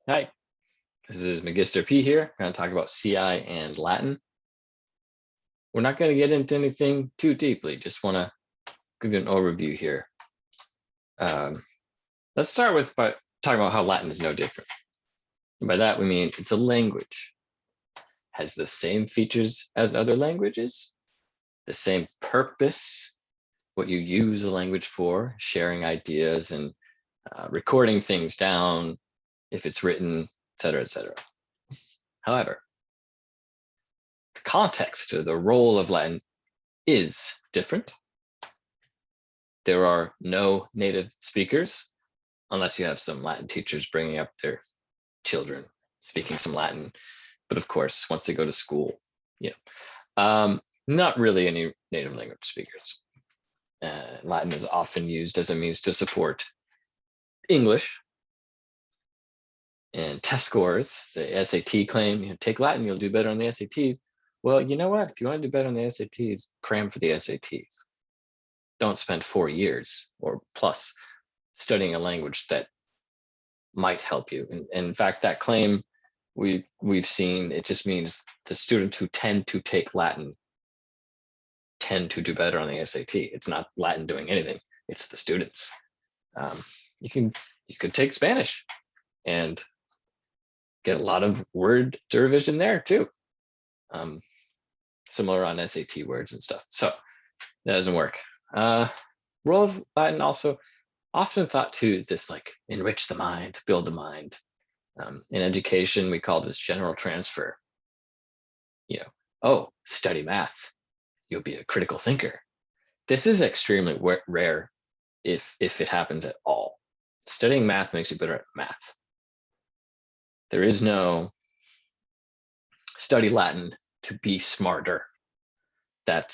Hi, this is Magister P here. We're going to talk about CI and Latin. We're not going to get into anything too deeply, just want to give you an overview here. Let's start with talking about how Latin is no different. And by that, we mean it's a language, has the same features as other languages, the same purpose, what you use a language for, sharing ideas and recording things down, if it's written, etc., etc. However, the context or the role of Latin is different. There are no native speakers, unless you have some Latin teachers bringing up their children speaking some Latin. But of course, once they go to school, not really any native language speakers. Latin is often used as a means to support English and test scores. The SAT claim, take Latin, you'll do better on the SATs. Well, you know what? If you want to do better on the SATs, cram for the SATs. Don't spend 4 years or plus studying a language that might help you. And in fact, that claim we've seen, it just means the students who tend to take Latin tend to do better on the SAT. It's not Latin doing anything, it's the students. You could take Spanish and get a lot of word derivation there too. Similar on SAT words and stuff. So that doesn't work. Role of Latin also often thought to this like enrich the mind, build the mind. In education, we call this general transfer. Oh, study math, you'll be a critical thinker. This is extremely rare if it happens at all. Studying math makes you better at math. There is no study Latin to be smarter. That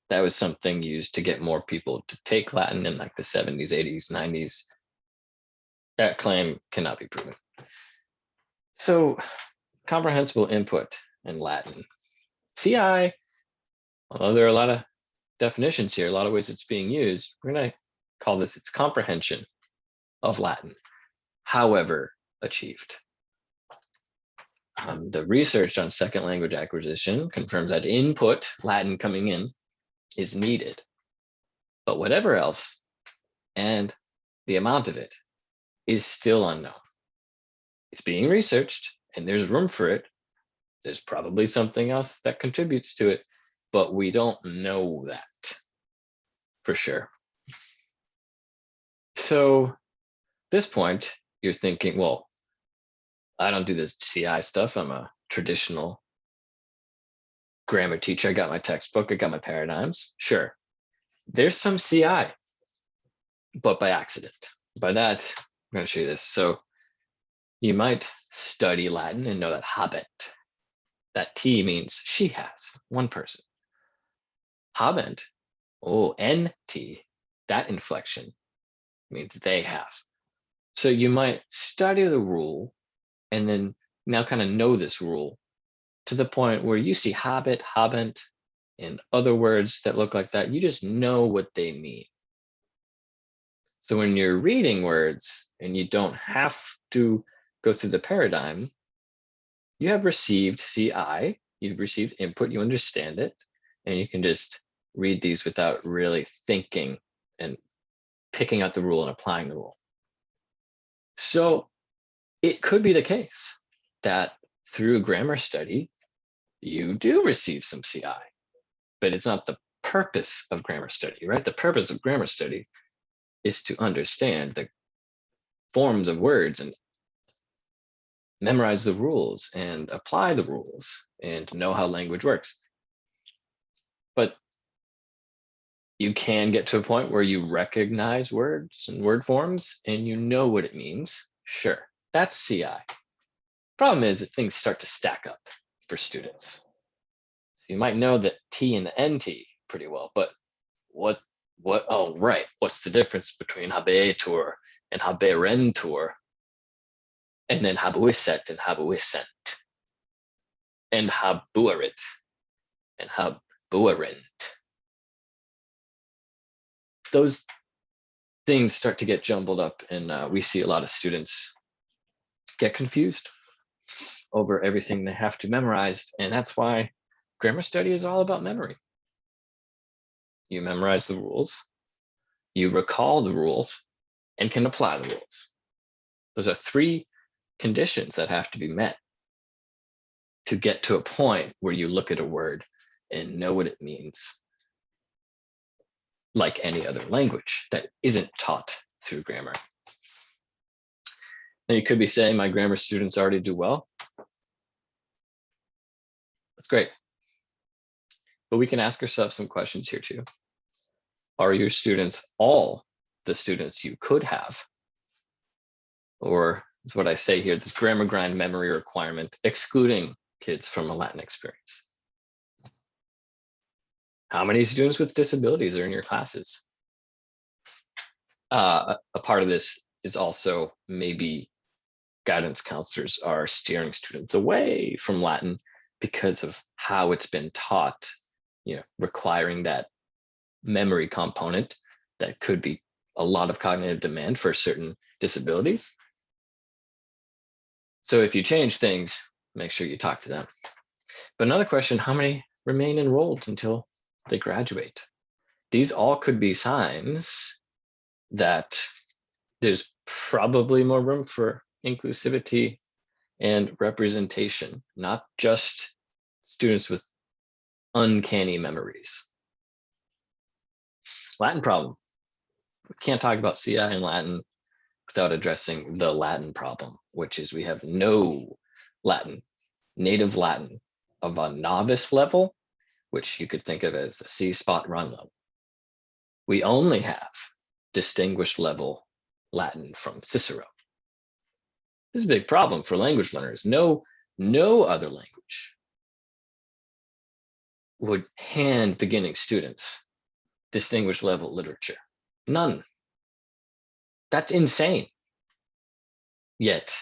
was something used to get more people to take Latin in like the 70s, 80s, 90s. That claim cannot be proven. So comprehensible input in Latin. CI, although there are a lot of definitions here, a lot of ways it's being used, we're going to call this its comprehension of Latin, however achieved. The research on second language acquisition confirms that input, Latin coming in, is needed. But whatever else, and the amount of it, is still unknown. It's being researched, and there's room for it. There's probably something else that contributes to it, but we don't know that for sure. So at this point, you're thinking, well, I don't do this CI stuff. I'm a traditional grammar teacher. I got my textbook. I got my paradigms. Sure. There's some CI, but by accident. By that, I'm going to show you this. So you might study Latin and know that habet, that T means she has, one person. Habent, NT, that inflection means they have. So you might study the rule and then now kind of know this rule to the point where you see habet, habent, and other words that look like that, you just know what they mean. So when you're reading words and you don't have to go through the paradigm, you have received CI, you've received input, you understand it, and you can just read these without really thinking and picking out the rule and applying the rule. So it could be the case that through grammar study, you do receive some CI, but it's not the purpose of grammar study, right? The purpose of grammar study is to understand the forms of words and memorize the rules and apply the rules and know how language works. But you can get to a point where you recognize words and word forms and you know what it means. Sure, that's CI. Problem is that things start to stack up for students. So you might know that T and NT pretty well, but oh, right, what's the difference between habetur and haberentur? And then habuiset and habuisent, and habuerit and habuerent. Those things start to get jumbled up, and we see a lot of students get confused over everything they have to memorize. And that's why grammar study is all about memory. You memorize the rules, you recall the rules, and can apply the rules. Those are three conditions that have to be met to get to a point where you look at a word and know what it means, like any other language that isn't taught through grammar. Now you could be saying my grammar students already do well. That's great. But we can ask ourselves some questions here too. Are your students all the students you could have? Or is what I say here, this grammar grind memory requirement, excluding kids from a Latin experience? How many students with disabilities are in your classes? A part of this is also maybe guidance counselors are steering students away from Latin because of how it's been taught, requiring that memory component that could be a lot of cognitive demand for certain disabilities. So if you change things, make sure you talk to them. But another question, how many remain enrolled until they graduate? These all could be signs that there's probably more room for inclusivity and representation, not just students with uncanny memories. Latin problem. We can't talk about CI in Latin without addressing the Latin problem, which is we have no Latin, native Latin of a novice level, which you could think of as the C spot run level. We only have distinguished level Latin from Cicero. This is a big problem for language learners. No other language would hand beginning students distinguished level literature. None. That's insane. Yet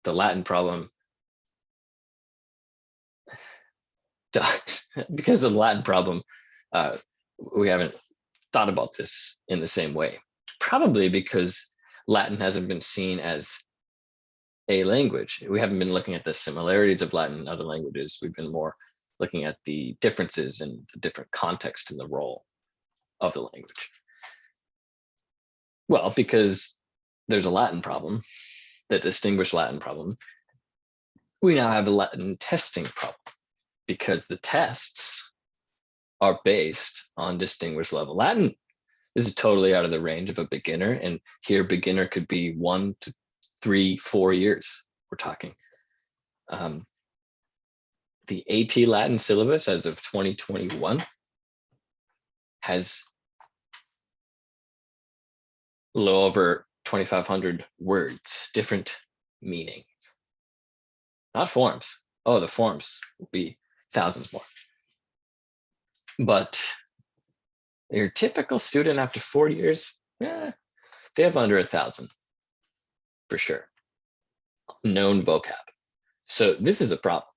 the Latin problem does, because of the Latin problem, we haven't thought about this in the same way. Probably because Latin hasn't been seen as a language. We haven't been looking at the similarities of Latin and other languages. We've been more looking at the differences and the different context and the role of the language. Well, because there's a Latin problem, the distinguished Latin problem, we now have a Latin testing problem because the tests are based on distinguished level Latin. This is totally out of the range of a beginner, and here beginner could be 1 to 3, 4 years. We're talking. The AP Latin syllabus as of 2021 has a little over 2,500 words, different meanings, not forms. Oh, the forms will be thousands more. But your typical student after 4 years, they have under 1,000 for sure. Known vocab. So this is a problem.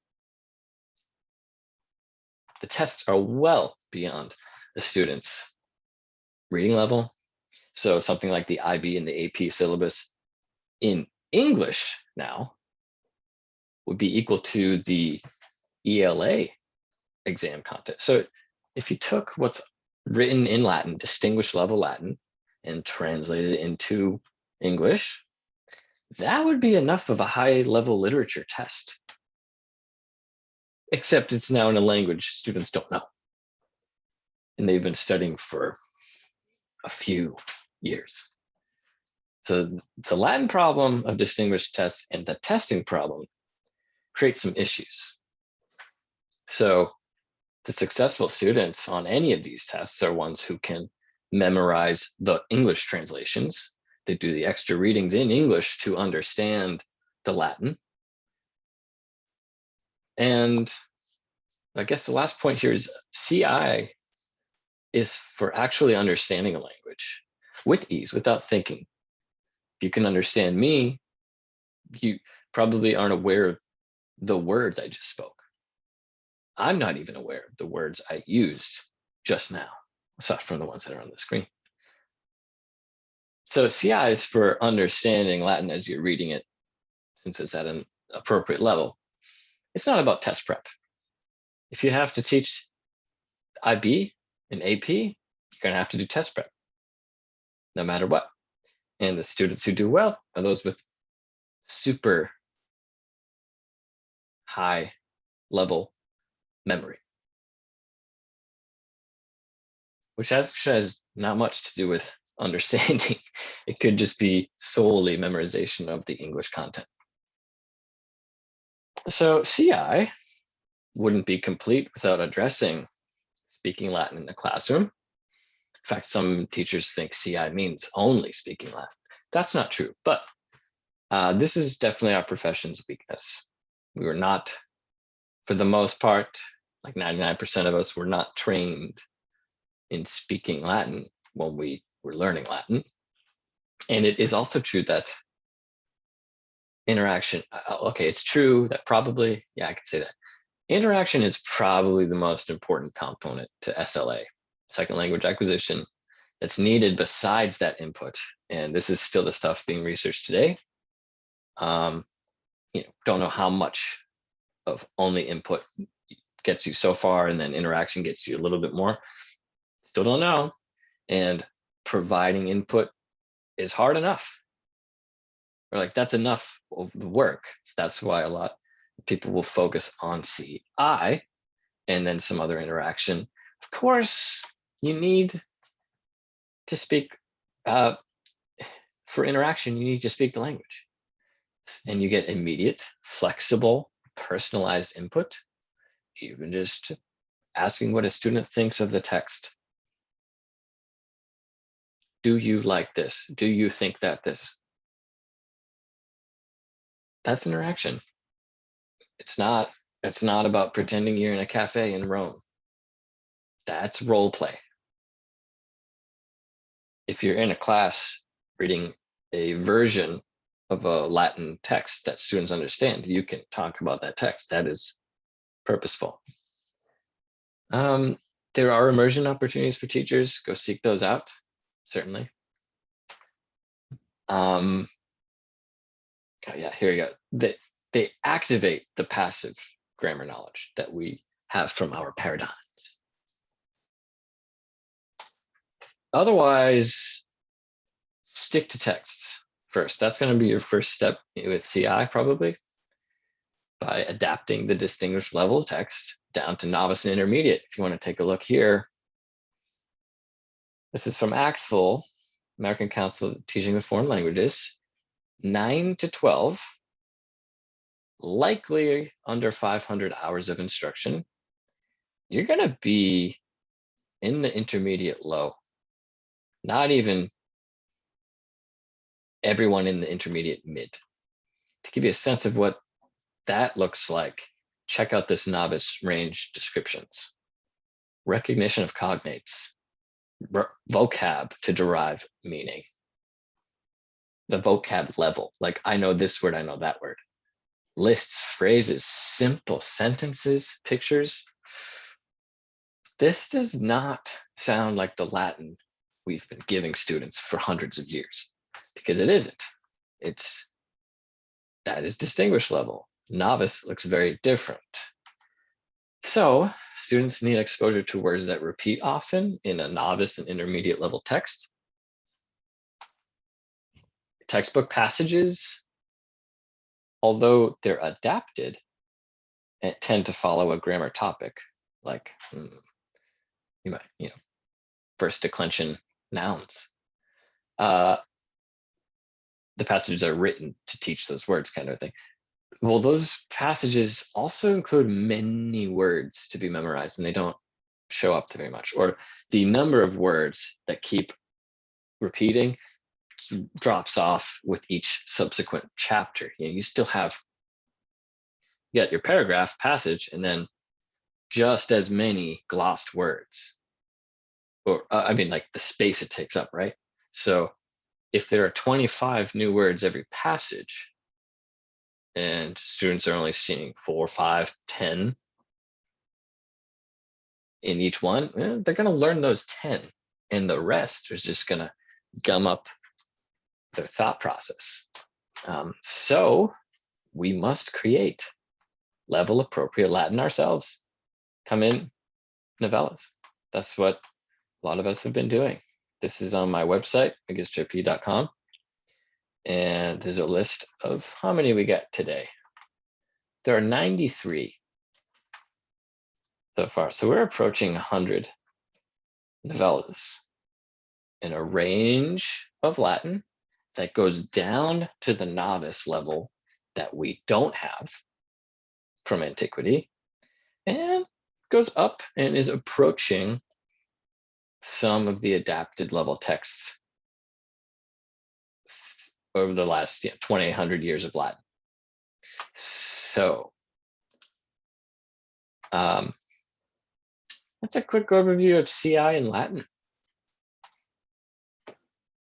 The tests are well beyond the student's reading level. So something like the IB and the AP syllabus in English now would be equal to the ELA exam content. So if you took what's written in Latin, distinguished level Latin, and translated it into English, that would be enough of a high level literature test. Except it's now in a language students don't know. And they've been studying for a few years. So the Latin problem of distinguished tests and the testing problem creates some issues. So the successful students on any of these tests are ones who can memorize the English translations. They do the extra readings in English to understand the Latin. And I guess the last point here is CI is for actually understanding a language with ease, without thinking. If you can understand me, you probably aren't aware of the words I just spoke. I'm not even aware of the words I used just now, aside from the ones that are on the screen. So CI is for understanding Latin as you're reading it since it's at an appropriate level. It's not about test prep. If you have to teach IB and AP, you're going to have to do test prep, no matter what. And the students who do well are those with super high level memory, which actually has not much to do with understanding. It could just be solely memorization of the English content. So CI wouldn't be complete without addressing speaking Latin in the classroom. In fact, some teachers think CI means only speaking Latin. That's not true, but this is definitely our profession's weakness. We were not, for the most part, like 99% of us were not trained in speaking Latin when we were learning Latin. And it is also true that interaction, okay, it's true that probably, yeah, I could say that. Interaction is probably the most important component to SLA, second language acquisition, that's needed besides that input. And this is still the stuff being researched today. Don't know how much of only input gets you so far, and then interaction gets you a little bit more. Still don't know. And providing input is hard enough. Or like that's enough of the work. That's why a lot of people will focus on CI and then some other interaction. Of course, you need to speak, for interaction, you need to speak the language. And you get immediate, flexible, personalized input, even just asking what a student thinks of the text. Do you like this? Do you think that this? That's interaction. It's not about pretending you're in a cafe in Rome. That's role play. If you're in a class reading a version of a Latin text that students understand, you can talk about that text. That is purposeful. There are immersion opportunities for teachers. Go seek those out, certainly. Oh yeah, here we go. They activate the passive grammar knowledge that we have from our paradigms. Otherwise, stick to texts first. That's going to be your first step with CI, probably, by adapting the distinguished level text down to novice and intermediate. If you want to take a look here, this is from ACTFL, American Council of Teaching the Foreign Languages, 9 to 12, likely under 500 hours of instruction. You're going to be in the intermediate low. Not even everyone in the intermediate mid. To give you a sense of what that looks like, check out this novice range descriptions. Recognition of cognates, vocab to derive meaning. The vocab level, like I know this word, I know that word. Lists, phrases, simple sentences, pictures. This does not sound like the Latin we've been giving students for hundreds of years, because it isn't. That is distinguished level. Novice looks very different. So students need exposure to words that repeat often in a novice and intermediate level text. Textbook passages, although they're adapted, tend to follow a grammar topic, like you might, first declension nouns. The passages are written to teach those words, kind of thing. Well, those passages also include many words to be memorized, and they don't show up very much, or the number of words that keep repeating drops off with each subsequent chapter. You still have, you got your paragraph passage and then just as many glossed words, or I mean like the space it takes up, right? So if there are 25 new words every passage and students are only seeing 4, 5, 10 in each one, they're going to learn those 10, and the rest is just going to gum up their thought process. So we must create level appropriate Latin ourselves. Come in novellas. That's what a lot of us have been doing. This is on my website, magisterp.com. And there's a list of how many we got today. There are 93 so far. So we're approaching 100 novellas in a range of Latin that goes down to the novice level that we don't have from antiquity, and goes up and is approaching some of the adapted level texts over the last 2,800 years of Latin. So that's a quick overview of CI in Latin.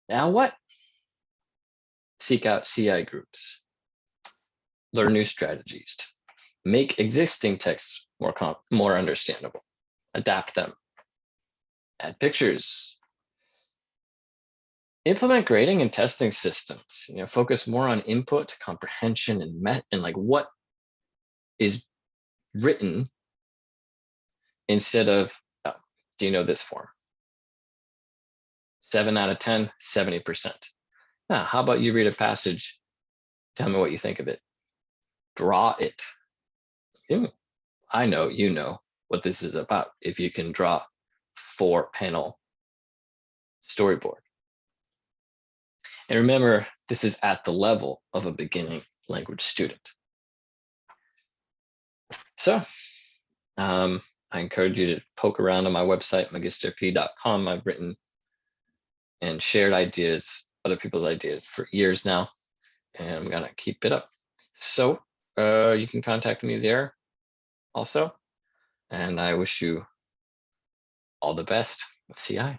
Now what? Seek out CI groups. Learn new strategies. Make existing texts more understandable. Adapt them. Add pictures. Implement grading and testing systems. Focus more on input, comprehension, and like what is written instead of, oh, do you know this form? 7 out of 10, 70%. Now, how about you read a passage? Tell me what you think of it. Draw it. I know you know what this is about if you can draw 4-panel storyboard. And remember, this is at the level of a beginning language student. So I encourage you to poke around on my website, magisterp.com. I've written and shared ideas, other people's ideas for years now, and I'm gonna keep it up. So you can contact me there also, and I wish you all the best with CI.